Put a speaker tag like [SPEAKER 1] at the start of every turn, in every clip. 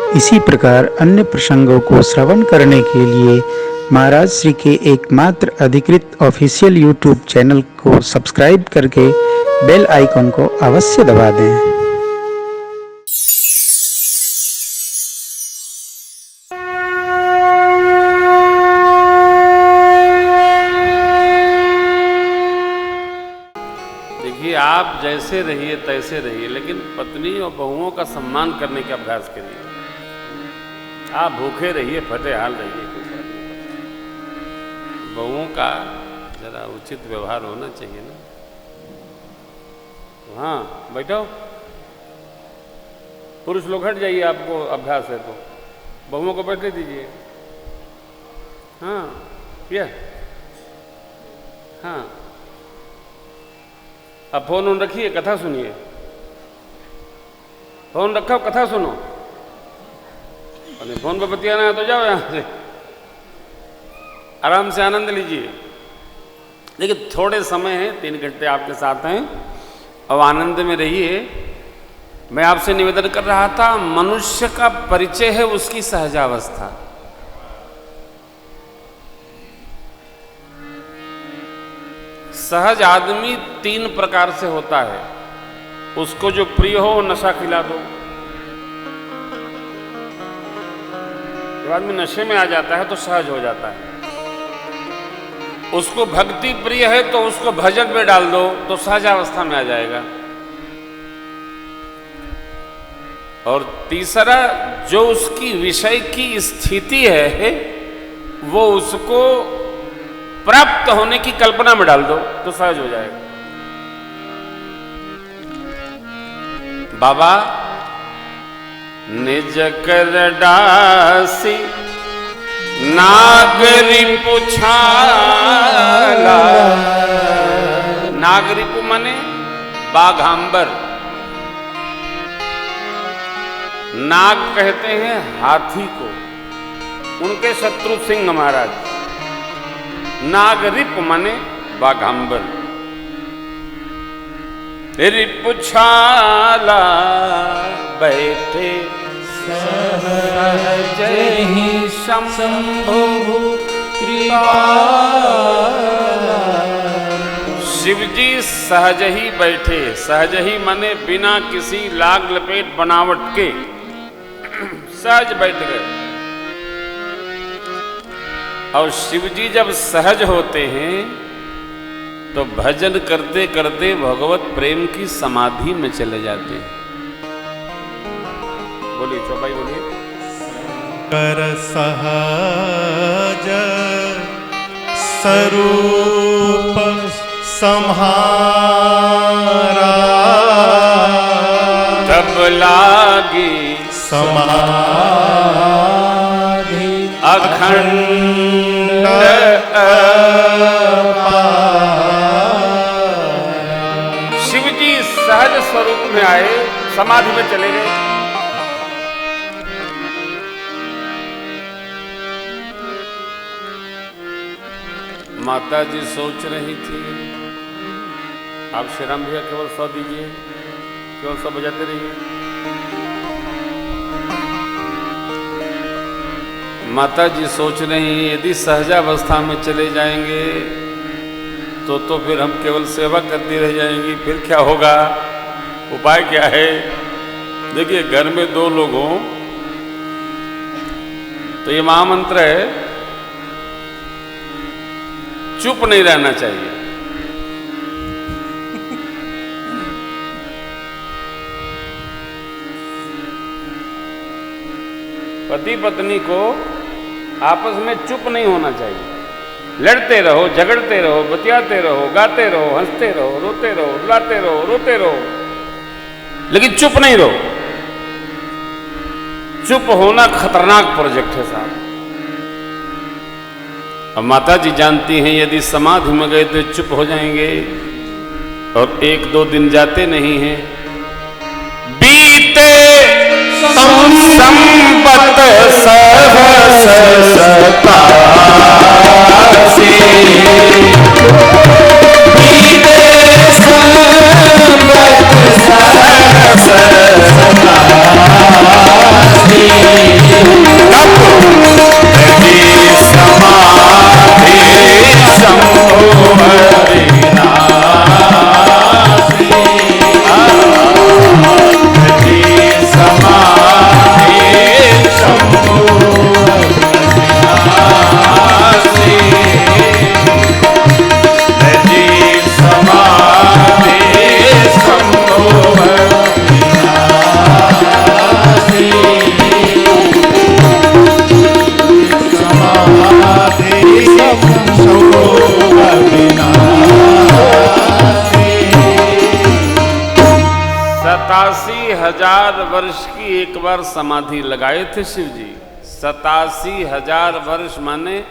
[SPEAKER 1] इसी प्रकार अन्य प्रसंगों को श्रवण करने के लिए महाराज श्री के एकमात्र अधिकृत ऑफिशियल यूट्यूब चैनल को सब्सक्राइब करके बेल आइकन को अवश्य दबा दें।
[SPEAKER 2] देखिए, आप जैसे रहिए तैसे रहिए, लेकिन पत्नी और बहुओं का सम्मान करने का अभ्यास करिए। आप भूखे रहिए, फटे हाल रहिए, कोई फर्क नहीं पड़ता। बहुओं का जरा उचित व्यवहार होना चाहिए ना। हाँ, बैठो। पुरुष लोग हट जाइए, आपको अभ्यास है तो बहुओं को बैठने दीजिए। हाँ, ये हाँ। अब फोन उन रखिए, कथा सुनिए। फोन रखो, कथा सुनो। और फोन पर बतियाना है तो जाओ यहां से, आराम से आनंद लीजिए। लेकिन थोड़े समय है, 3 घंटे आपके साथ हैं, और आनंद में रहिए। मैं आपसे निवेदन कर रहा था, मनुष्य का परिचय है उसकी सहजावस्था। सहज आदमी 3 प्रकार से होता है। उसको जो प्रिय हो नशा खिला दो। जब आदमी नशे में आ जाता है तो सहज हो जाता है। उसको भक्ति प्रिय है तो उसको भजन में डाल दो तो सहजावस्था में आ जाएगा। और तीसरा, जो उसकी विषय की स्थिति है वो उसको प्राप्त होने की कल्पना में डाल दो तो सहज हो जाएगा। बाबा निज कर डासी नागरिपु छाला। नागरिपु माने बाघांबर। नाग कहते हैं हाथी को, उनके शत्रु सिंह महाराज। नागरिप माने बाघांबर। रिपु छाला बैठे सहज ही शंभु कृपाला। शिव जी सहज ही बैठे। सहज ही माने बिना किसी लाग लपेट बनावट के सहज बैठ गए। और शिव जी जब सहज होते हैं तो भजन करते करते भगवत प्रेम की समाधि में चले जाते हैं। बोलिए चौपाई, बोलिए।
[SPEAKER 3] कर सहज स्वरूप सम्हारा।
[SPEAKER 2] तब लागी
[SPEAKER 3] समाधि
[SPEAKER 2] अखंड शिव जी सहज स्वरूप में आए, समाधि में चले गए। माता जी सोच रही थी, आप श्री राम भैया केवल 100 दीजिए, केवल 100 बजाते रहिए। माता जी सोच रही, यदि सहजावस्था में चले जाएंगे तो फिर हम केवल सेवा करती रह जाएंगी, फिर क्या होगा, उपाय क्या है। देखिए, घर में 2 लोग हों तो ये महामंत्र है, चुप नहीं रहना चाहिए। पति पत्नी को आपस में चुप नहीं होना चाहिए। लड़ते रहो, झगड़ते रहो, बतियाते रहो, गाते रहो, हंसते रहो, रोते रहो, रुलाते रहो, रोते रहो, लेकिन चुप नहीं रहो। चुप होना खतरनाक प्रोजेक्ट है साहब। अब माता जी जानती हैं, यदि समाधि में गए तो चुप हो जाएंगे, और 1-2 दिन जाते नहीं हैं। बीते संपत सहस सतासी। बीते संपत सहस सतासी। वर्ष की एक बार समाधि लगाए थे शिव जी। 87,000 वर्ष माने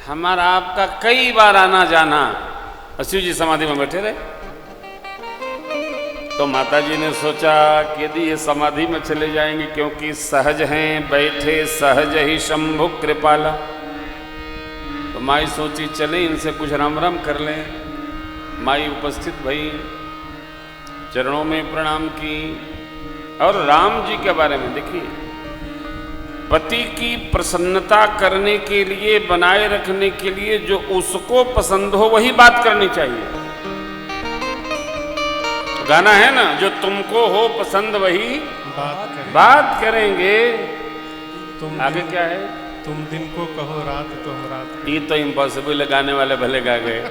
[SPEAKER 2] हमारा आपका कई बार आना जाना, और शिव जी समाधि में बैठे रहे। तो माता जी ने सोचा कि यदि ये समाधि में चले जाएंगे, क्योंकि सहज हैं बैठे सहज ही शंभु कृपाला, तो माई सोची चले इनसे कुछ राम राम कर लें। माई उपस्थित भई, चरणों में प्रणाम की, और राम जी के बारे में देखिए, पति की प्रसन्नता करने के लिए, बनाए रखने के लिए जो उसको पसंद हो वही बात करनी चाहिए। गाना है ना, जो तुमको हो पसंद वही बात करेंगे। आगे क्या है?
[SPEAKER 3] तुम दिन को कहो रात तो हम रात।
[SPEAKER 2] ये तो इम्पॉसिबल है, गाने वाले भले गा गए।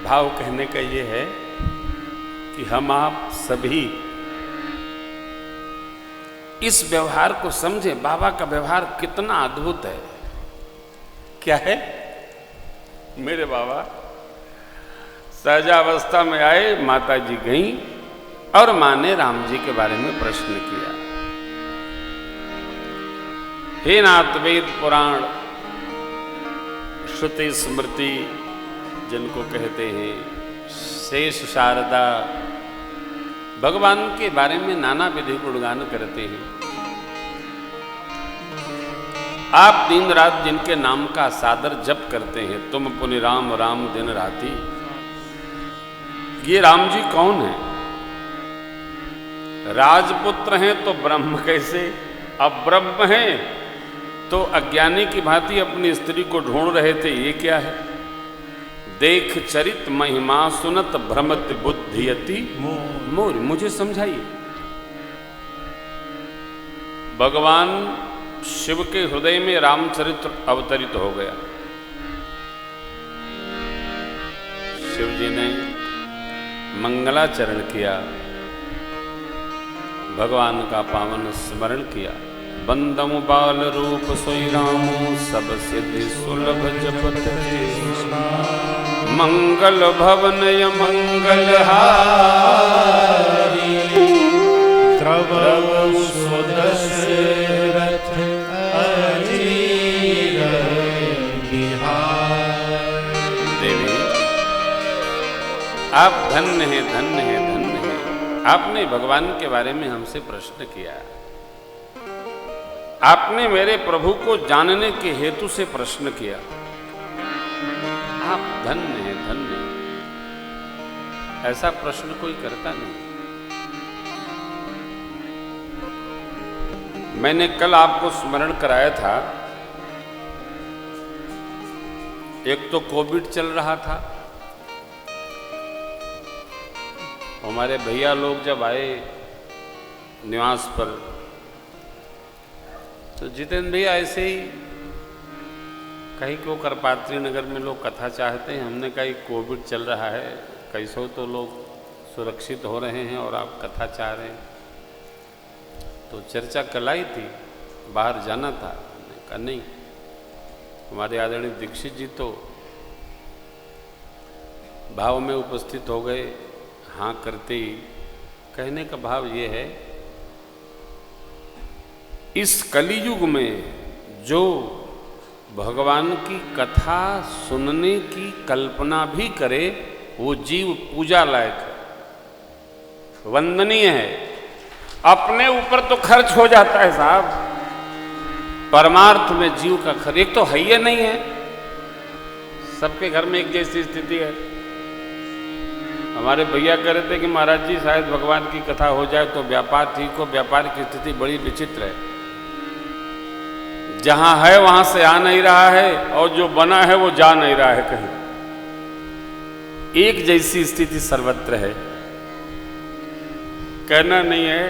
[SPEAKER 2] भाव कहने का ये है कि हम आप सभी इस व्यवहार को समझें। बाबा का व्यवहार कितना अद्भुत है। क्या है? मेरे बाबा सहजावस्था में आए, माता जी गईं और मां ने राम जी के बारे में प्रश्न किया। हे नाथ, वेद पुराण श्रुति स्मृति जिनको कहते हैं, शेष शारदा, भगवान के बारे में नाना विधि गुणगान करते हैं। आप दिन रात जिनके नाम का सादर जप करते हैं, तुम पुनि राम राम दिन राती, ये राम जी कौन है? राजपुत्र हैं तो ब्रह्म कैसे? अब ब्रह्म हैं तो अज्ञानी की भांति अपनी स्त्री को ढूंढ रहे थे, ये क्या है? देख चरित महिमा सुनत भ्रमत बुद्धियति मोर। मुझे समझाइए, भगवान शिव के हृदय में रामचरित्र अवतरित हो गया। शिव जी ने मंगलाचरण किया, भगवान का पावन स्मरण किया। बंदमु बाल रूप सोई रामु, सब सिद्धि सुलभ जपत कृष्णा। मंगल भवनय मंगल हारी, द्रव सुदशरथ अजीर बिहार। देवी, आप धन्य हैं, धन्य हैं, धन्य हैं। आपने भगवान के बारे में हमसे प्रश्न किया। आपने मेरे प्रभु को जानने के हेतु से प्रश्न किया। आप धन्य हैं, धन्य हैं। ऐसा प्रश्न कोई करता नहीं। मैंने कल आपको स्मरण कराया था, एक तो कोविड चल रहा था, हमारे भैया लोग जब आए निवास पर, तो जितेंद्र भैया ऐसे ही कहीं को करपात्री नगर में लोग कथा चाहते हैं। हमने कहा कोविड चल रहा है, कैसो तो लोग सुरक्षित हो रहे हैं और आप कथा चाह रहे हैं। तो चर्चा कल आई थी, बाहर जाना था। हमने कहा नहीं, हमारे आदरणीय दीक्षित जी तो भाव में उपस्थित हो गए। हाँ करते ही कहने का भाव ये है, इस कलियुग में जो भगवान की कथा सुनने की कल्पना भी करे, वो जीव पूजा लायक है, वंदनीय है। अपने ऊपर तो खर्च हो जाता है साहब, परमार्थ में जीव का खर्च एक तो है ही नहीं है। सबके घर में एक जैसी स्थिति है। हमारे भैया कह रहे थे कि महाराज जी शायद भगवान की कथा हो जाए तो व्यापार ठीक हो। व्यापार की स्थिति बड़ी विचित्र है, जहां है वहां से आ नहीं रहा है, और जो बना है वो जा नहीं रहा है कहीं। एक जैसी स्थिति सर्वत्र है। कहना नहीं है,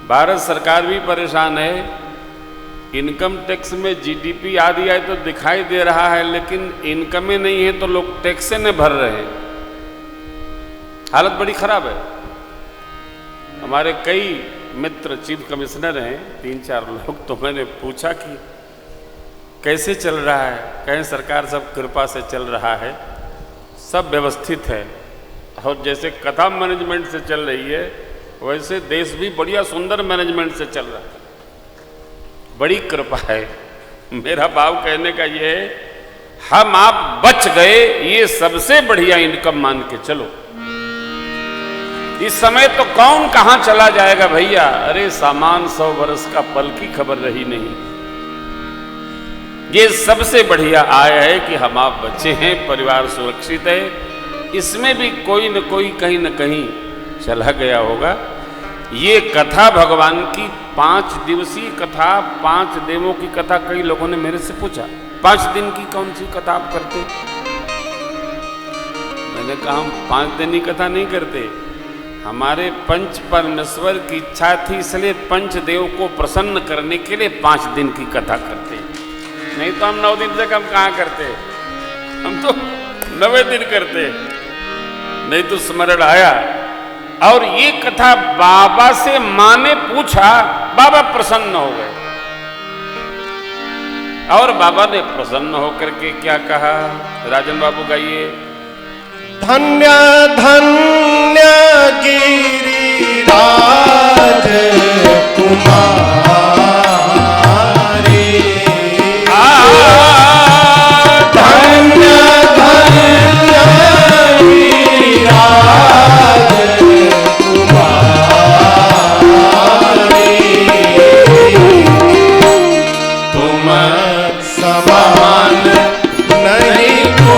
[SPEAKER 2] भारत सरकार भी परेशान है। इनकम टैक्स में जीडीपी आदि आए तो दिखाई दे रहा है, लेकिन इनकम में नहीं है तो लोग टैक्स से भर रहे हैं। हालत बड़ी खराब है। हमारे कई मित्र चीफ कमिश्नर हैं, 3-4 लोग, तो मैंने पूछा कि कैसे चल रहा है? कहीं सरकार सब कृपा से चल रहा है, सब व्यवस्थित है, और जैसे कथा मैनेजमेंट से चल रही है वैसे देश भी बढ़िया सुंदर मैनेजमेंट से चल रहा है। बड़ी कृपा है। मेरा भाव कहने का ये है, हम आप बच गए, ये सबसे बढ़िया इनकम मान के चलो। इस समय तो कौन कहां चला जाएगा भैया? अरे सामान 100 वर्ष का, पल की खबर रही नहीं। ये सबसे बढ़िया आय है कि हम आप बच्चे हैं, परिवार सुरक्षित है। इसमें भी कोई न कोई कहीं न कहीं चला गया होगा। ये कथा भगवान की 5 दिवसीय कथा, 5 देवों की कथा, कई लोगों ने मेरे से पूछा 5 दिन की कौन सी कथा आप करते? मैंने कहा हम 5 दिन की कथा नहीं करते, हमारे पंच परमेश्वर की इच्छा थी, इसलिए पंचदेव को प्रसन्न करने के लिए 5 दिन की कथा करते। नहीं तो हम 9 दिन तक हम कहाँ करते, हम तो 9वें दिन करते। नहीं तो स्मरण आया, और ये कथा बाबा से माँ ने पूछा, बाबा प्रसन्न हो गए। और बाबा ने प्रसन्न होकर के क्या कहा? राजन बाबू गाइए।
[SPEAKER 3] धन्य धन्य गिरिराज कुमारी, धन्य धन्य गिरिराज कुमारी, तुम समान नहीं को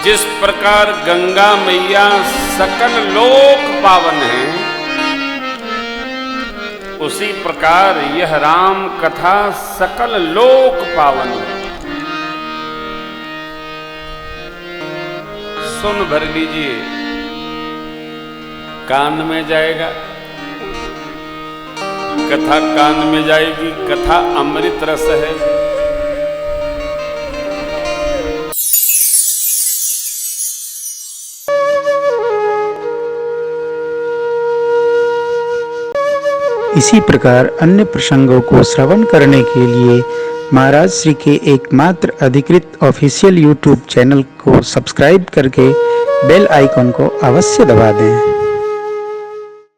[SPEAKER 2] जिस प्रकार गंगा मैया सकल लोक पावन है, उसी प्रकार यह राम कथा सकल लोक पावन है। सुन भर लीजिए, कान में जाएगा, कथा कान में जाएगी। कथा अमृत रस है।
[SPEAKER 1] इसी प्रकार अन्य प्रसंगों को श्रवण करने के लिए महाराज श्री के एकमात्र अधिकृत ऑफिशियल यूट्यूब चैनल को सब्सक्राइब करके बेल आइकन को अवश्य दबा दें।